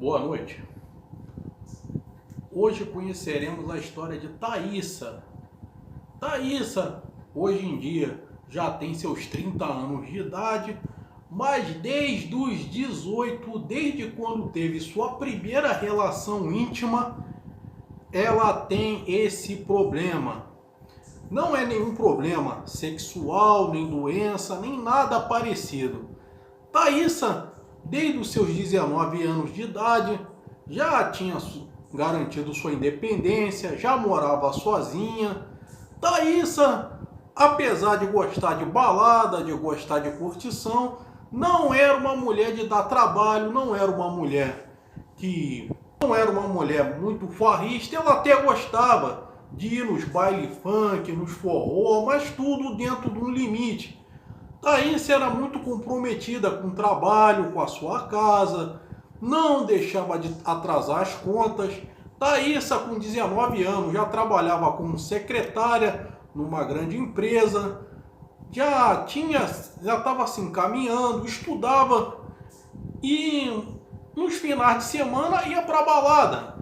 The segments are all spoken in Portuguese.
Boa noite. Hoje conheceremos a história de Thaísa. Thaísa, hoje em dia, já tem seus 30 anos de idade, mas desde os 18, desde quando teve sua primeira relação íntima, ela tem esse problema. Não é nenhum problema sexual, nem doença, nem nada parecido. Thaísa, desde os seus 19 anos de idade, já tinha garantido sua independência, já morava sozinha. Thaísa, apesar de gostar de balada, de gostar de curtição, não era uma mulher de dar trabalho, não era uma mulher muito farrista. Ela até gostava de ir nos baile funk, nos forró, mas tudo dentro de um limite. Thaísa era muito comprometida com o trabalho, com a sua casa, não deixava de atrasar as contas. Thaísa, com 19 anos, já trabalhava como secretária numa grande empresa, já estava se encaminhando, estudava e nos finais de semana ia para a balada.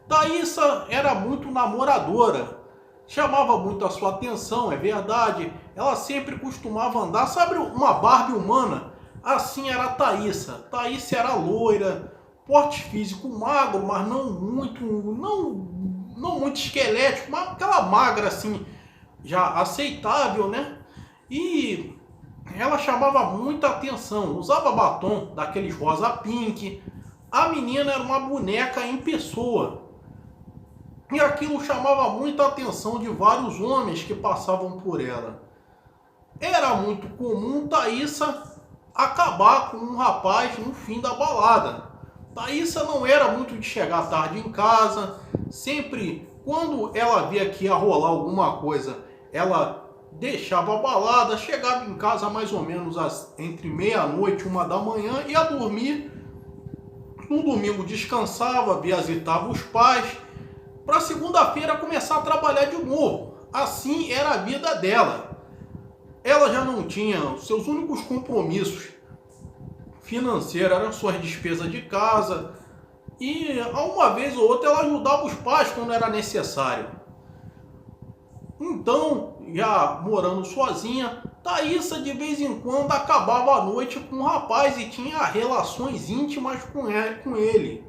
Thaísa era muito namoradora, chamava muito a sua atenção, é verdade. Ela sempre costumava andar, sabe, uma Barbie humana? Assim era a Thaísa. Thaísa era loira, porte físico magro, mas não muito esquelético, mas aquela magra assim, já aceitável, né? E ela chamava muita atenção, usava batom daqueles rosa pink. A menina era uma boneca em pessoa. E aquilo chamava muita atenção de vários homens que passavam por ela. Era muito comum Thaísa acabar com um rapaz no fim da balada. Thaísa não era muito de chegar tarde em casa. Sempre, quando ela via que ia rolar alguma coisa, ela deixava a balada, chegava em casa mais ou menos entre meia-noite e 1 da manhã, ia dormir. No domingo descansava, visitava os pais, para segunda-feira começar a trabalhar de novo. Assim era a vida dela. Ela já não tinha, seus únicos compromissos financeiros eram suas despesas de casa, e uma vez ou outra ela ajudava os pais quando era necessário. Então, já morando sozinha, Thaísa de vez em quando acabava a noite com um rapaz e tinha relações íntimas com ele.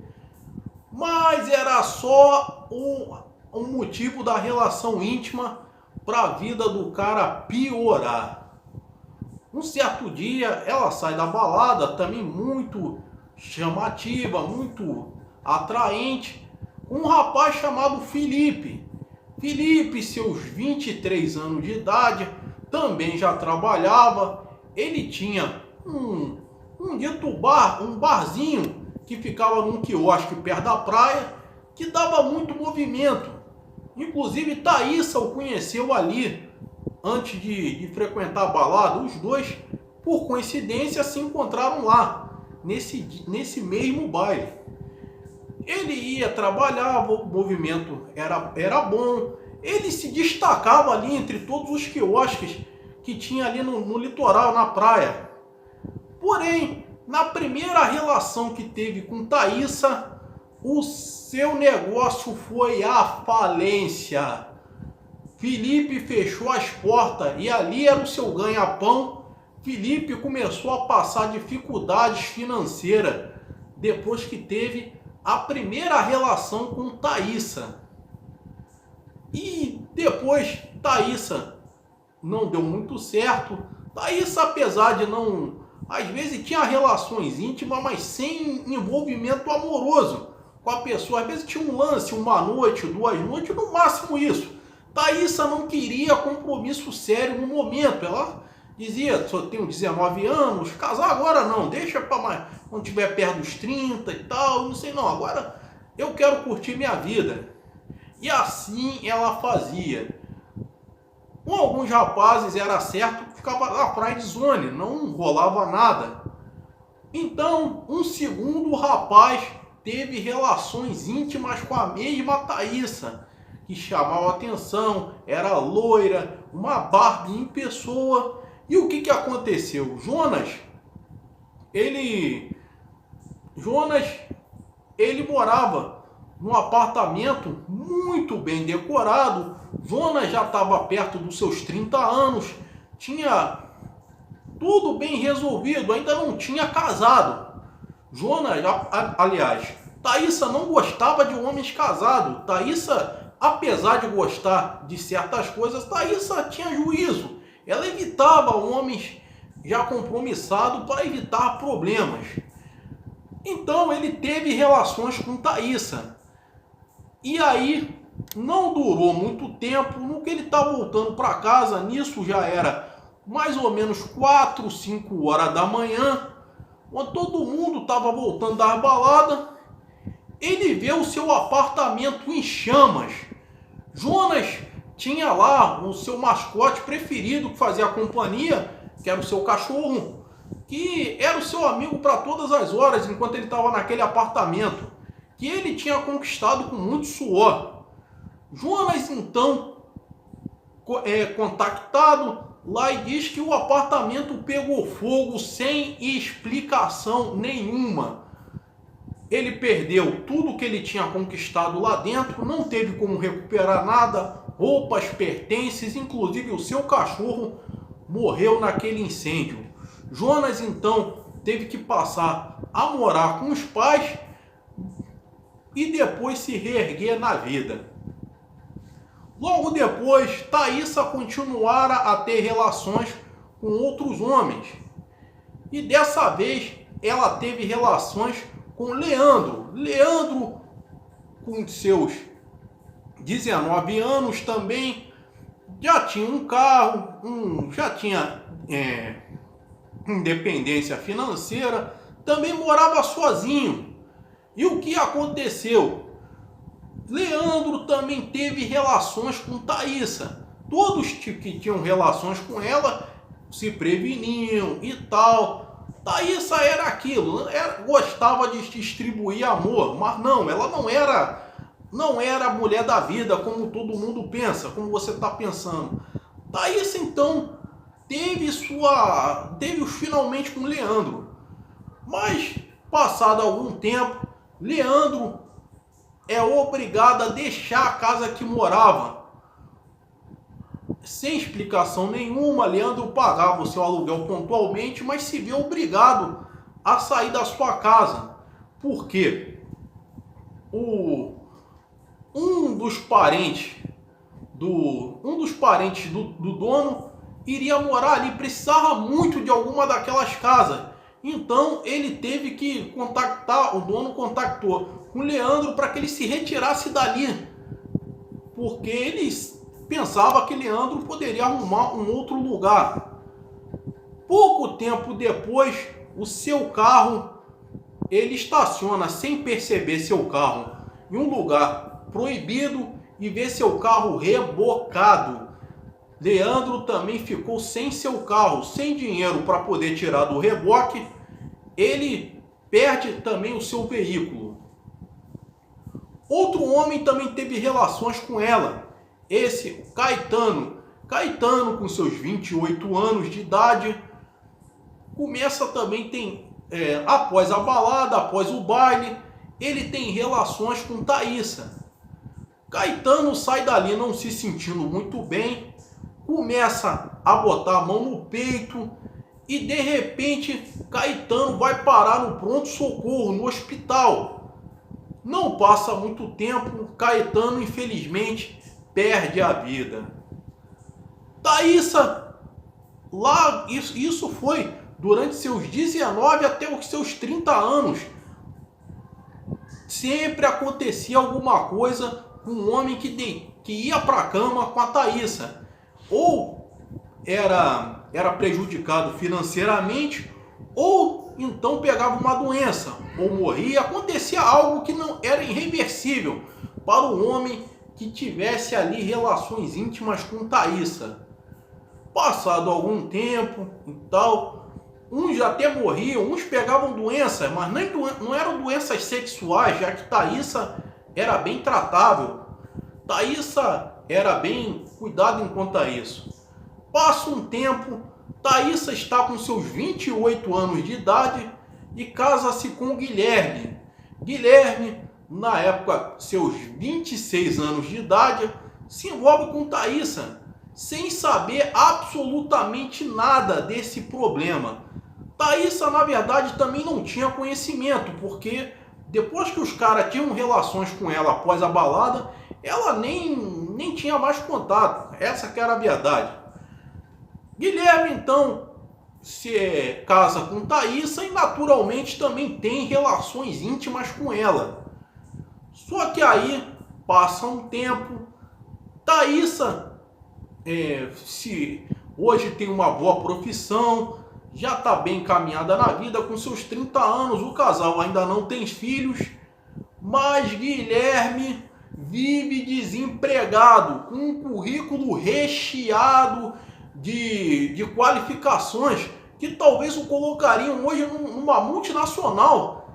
Mas era só um motivo da relação íntima para a vida do cara piorar. Um certo dia ela sai da balada, também muito chamativa, muito atraente, um rapaz chamado Felipe. Felipe, seus 23 anos de idade, também já trabalhava. Ele tinha um dito bar, um barzinho que ficava num quiosque perto da praia, que dava muito movimento. Inclusive Thaísa o conheceu ali, antes de frequentar a balada. Os dois, por coincidência, se encontraram lá, nesse mesmo baile. Ele ia trabalhar, o movimento era bom, ele se destacava ali entre todos os quiosques que tinha ali no litoral, na praia. Porém, na primeira relação que teve com Thaísa, o seu negócio foi à falência. Felipe fechou as portas e ali era o seu ganha-pão. Felipe começou a passar dificuldades financeiras depois que teve a primeira relação com Thaísa. E depois Thaísa não deu muito certo. Thaísa, apesar de não... Às vezes tinha relações íntimas, mas sem envolvimento amoroso com a pessoa. Às vezes tinha um lance, 1 noite, 2 noites, no máximo isso. Thaísa não queria compromisso sério no momento. Ela dizia, só tenho 19 anos, casar agora não, deixa para mais, quando tiver perto dos 30 e tal, não sei não, agora eu quero curtir minha vida. E assim ela fazia. Com alguns rapazes era certo, ficava na friend zone, não rolava nada. Então, um segundo rapaz teve relações íntimas com a mesma Thaísa, que chamava atenção, era loira, uma Barbie em pessoa. E o que aconteceu? Jonas ele morava num apartamento muito bem decorado. Jonas já estava perto dos seus 30 anos, tinha tudo bem resolvido, ainda não tinha casado. Jonas, aliás, Thaisa não gostava de homens casados. Thaisa, apesar de gostar de certas coisas, Thaisa tinha juízo. Ela evitava homens já compromissados para evitar problemas. Então ele teve relações com Thaisa. E aí não durou muito tempo. No que ele está voltando para casa, nisso já era mais ou menos 4, 5 horas da manhã, quando todo mundo estava voltando da balada, ele vê o seu apartamento em chamas. Jonas tinha lá o seu mascote preferido que fazia a companhia, que era o seu cachorro, que era o seu amigo para todas as horas enquanto ele estava naquele apartamento, que ele tinha conquistado com muito suor. Jonas então é contactado lá e diz que o apartamento pegou fogo sem explicação nenhuma. Ele perdeu tudo que ele tinha conquistado lá dentro, não teve como recuperar nada, roupas, pertences, inclusive o seu cachorro morreu naquele incêndio. Jonas então teve que passar a morar com os pais e depois se reerguer na vida. Logo depois, Thaisa continuara a ter relações com outros homens. E dessa vez, ela teve relações com Leandro. Leandro, com seus 19 anos também, já tinha um carro, já tinha independência financeira, também morava sozinho. E o que aconteceu? Leandro também teve relações com Thaisa. Todos que tinham relações com ela se preveniam e tal. Thaisa era aquilo, gostava de distribuir amor, mas não, ela não era a mulher da vida como todo mundo pensa, como você está pensando. Thaisa então teve finalmente com Leandro. Mas passado algum tempo, Leandro é obrigado a deixar a casa que morava. Sem explicação nenhuma, Leandro pagava o seu aluguel pontualmente, mas se vê obrigado a sair da sua casa. Por quê? Um dos parentes do dono iria morar ali, precisava muito de alguma daquelas casas. Então ele teve que contactar, o dono contactou com Leandro para que ele se retirasse dali, porque ele pensava que Leandro poderia arrumar um outro lugar. Pouco tempo depois, o seu carro, ele estaciona sem perceber seu carro em um lugar proibido e vê seu carro rebocado. Leandro também ficou sem seu carro, sem dinheiro para poder tirar do reboque. Ele perde também o seu veículo. Outro homem também teve relações com ela. Esse, Caetano. Caetano, com seus 28 anos de idade, começa também, após a balada, após o baile, ele tem relações com Thaisa. Caetano sai dali não se sentindo muito bem, começa a botar a mão no peito e de repente Caetano vai parar no pronto-socorro, no hospital. Não passa muito tempo, Caetano infelizmente perde a vida. Thaisa, isso foi durante seus 19 até os seus 30 anos. Sempre acontecia alguma coisa com um homem que ia para a cama com a Thaisa. Ou era prejudicado financeiramente, ou então pegava uma doença, ou morria. Acontecia algo que não era irreversível para o homem que tivesse ali relações íntimas com Thaisa. Passado algum tempo e tal, uns até morriam, uns pegavam doenças, mas não eram doenças sexuais, já que Thaisa era bem tratável. Thaisa era bem cuidada enquanto a isso. Passa um tempo, Thaisa está com seus 28 anos de idade e casa-se com Guilherme. Guilherme, na época, seus 26 anos de idade, se envolve com Thaísa, sem saber absolutamente nada desse problema. Thaísa, na verdade, também não tinha conhecimento, porque depois que os caras tinham relações com ela após a balada, ela nem tinha mais contato. Essa que era a verdade. Guilherme, então, se casa com Thaísa e naturalmente também tem relações íntimas com ela. Só que aí passa um tempo, Thaísa se hoje tem uma boa profissão, já está bem encaminhada na vida, com seus 30 anos, o casal ainda não tem filhos, mas Guilherme vive desempregado, com um currículo recheado de qualificações que talvez o colocariam hoje numa multinacional,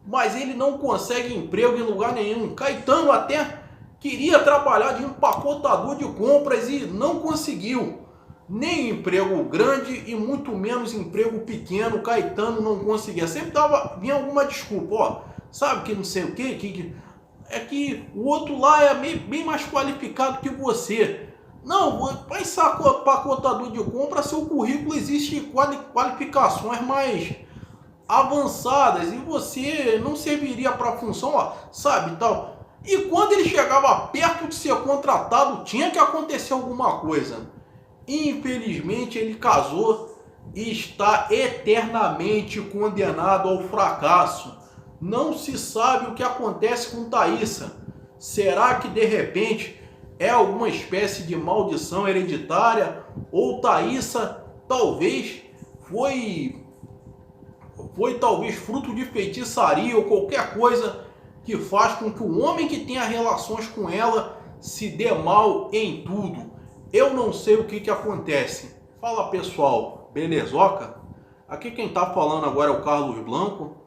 mas ele não consegue emprego em lugar nenhum. Caetano até queria trabalhar de empacotador de compras e não conseguiu. Nem emprego grande e muito menos emprego pequeno, Caetano não conseguia. Sempre vinha alguma desculpa, ó, sabe que não sei o que é que o outro lá é bem mais qualificado que você. Não, vai ser empacotador de compra, seu currículo existe qualificações mais avançadas e você não serviria para a função, ó, sabe, tal. E quando ele chegava perto de ser contratado, tinha que acontecer alguma coisa. Infelizmente, ele casou e está eternamente condenado ao fracasso. Não se sabe o que acontece com Thaísa. Será que de repente é alguma espécie de maldição hereditária? Ou Thaísa talvez foi talvez fruto de feitiçaria ou qualquer coisa que faz com que o homem que tenha relações com ela se dê mal em tudo. Eu não sei o que acontece. Fala pessoal, belezoca? Aqui quem tá falando agora é o Carlos Blanco.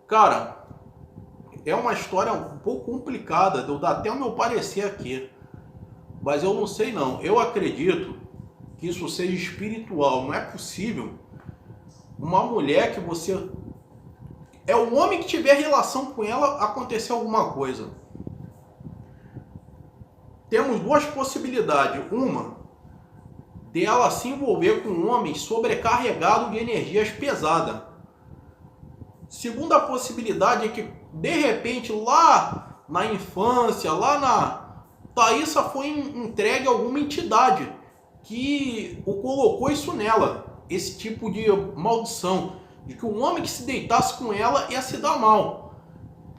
Cara, é uma história um pouco complicada, eu dar até o meu parecer aqui. Mas eu não sei não, eu acredito que isso seja espiritual. Não é possível uma mulher que você... É o homem que tiver relação com ela, acontecer alguma coisa. Temos duas possibilidades. Uma, dela se envolver com um homem sobrecarregado de energias pesadas. Segunda possibilidade é que, de repente, lá na infância, Thaísa foi entregue a alguma entidade que o colocou isso nela. Esse tipo de maldição. De que um homem que se deitasse com ela ia se dar mal.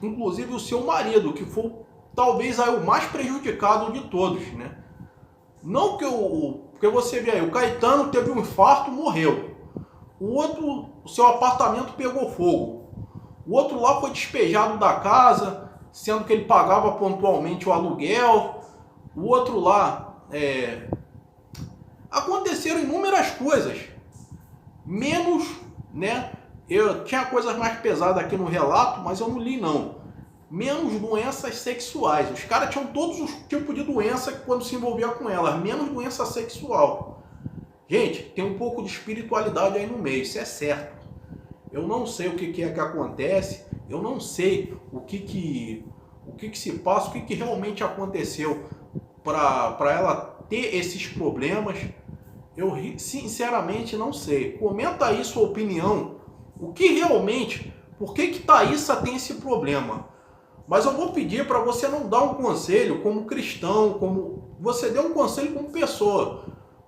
Inclusive o seu marido, que foi talvez aí o mais prejudicado de todos, né? Não que porque você vê aí, o Caetano teve um infarto, morreu. O outro, o seu apartamento pegou fogo. O outro lá foi despejado da casa, sendo que ele pagava pontualmente o aluguel. O outro lá, aconteceram inúmeras coisas. Menos, né? Eu tinha coisas mais pesadas aqui no relato, mas eu não li não. Menos doenças sexuais. Os caras tinham todos os tipos de doença quando se envolvia com elas, menos doença sexual. Gente, tem um pouco de espiritualidade aí no meio, isso é certo. Eu não sei o que é que acontece, eu não sei o que se passa, o que realmente aconteceu para ela ter esses problemas. Eu sinceramente não sei. Comenta aí sua opinião. O que realmente, por que Thaísa tem esse problema? Mas eu vou pedir para você não dar um conselho como cristão, como você dê um conselho como pessoa.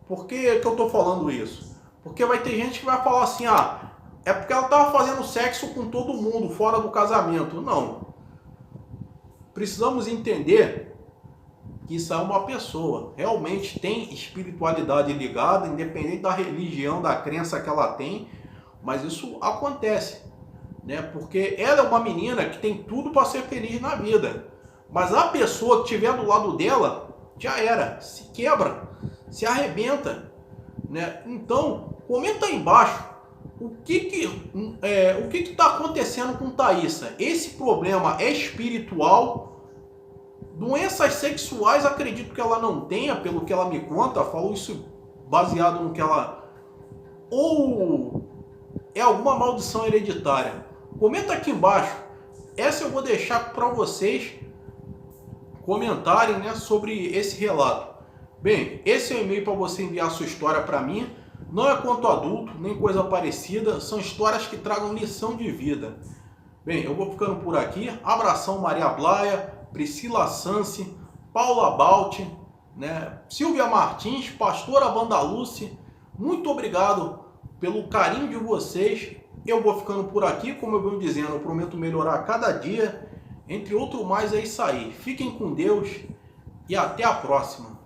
Por que eu estou falando isso? Porque vai ter gente que vai falar assim, é porque ela estava fazendo sexo com todo mundo fora do casamento. Não. Precisamos entender que isso é uma pessoa. Realmente tem espiritualidade ligada, independente da religião, da crença que ela tem. Mas isso acontece, né? Porque ela é uma menina que tem tudo para ser feliz na vida. Mas a pessoa que estiver do lado dela, já era. Se quebra, se arrebenta, né? Então, comenta aí embaixo o que está acontecendo com Thaísa. Esse problema é espiritual? Doenças sexuais, acredito que ela não tenha, pelo que ela me conta. Falou isso baseado no que ela... Ou é alguma maldição hereditária? Comenta aqui embaixo. essa eu vou deixar para vocês comentarem, né, sobre esse relato. Bem, esse é o e-mail para você enviar sua história para mim. Não é conto adulto, nem coisa parecida. São histórias que tragam lição de vida. Bem, eu vou ficando por aqui. Abração Maria Blaia, Priscila Sansi, Paula Balti, né, Silvia Martins, Pastora Vandaluce. Muito obrigado pelo carinho de vocês. Eu vou ficando por aqui. Como eu venho dizendo, eu prometo melhorar a cada dia. Entre outro mais, é isso aí. Fiquem com Deus e até a próxima.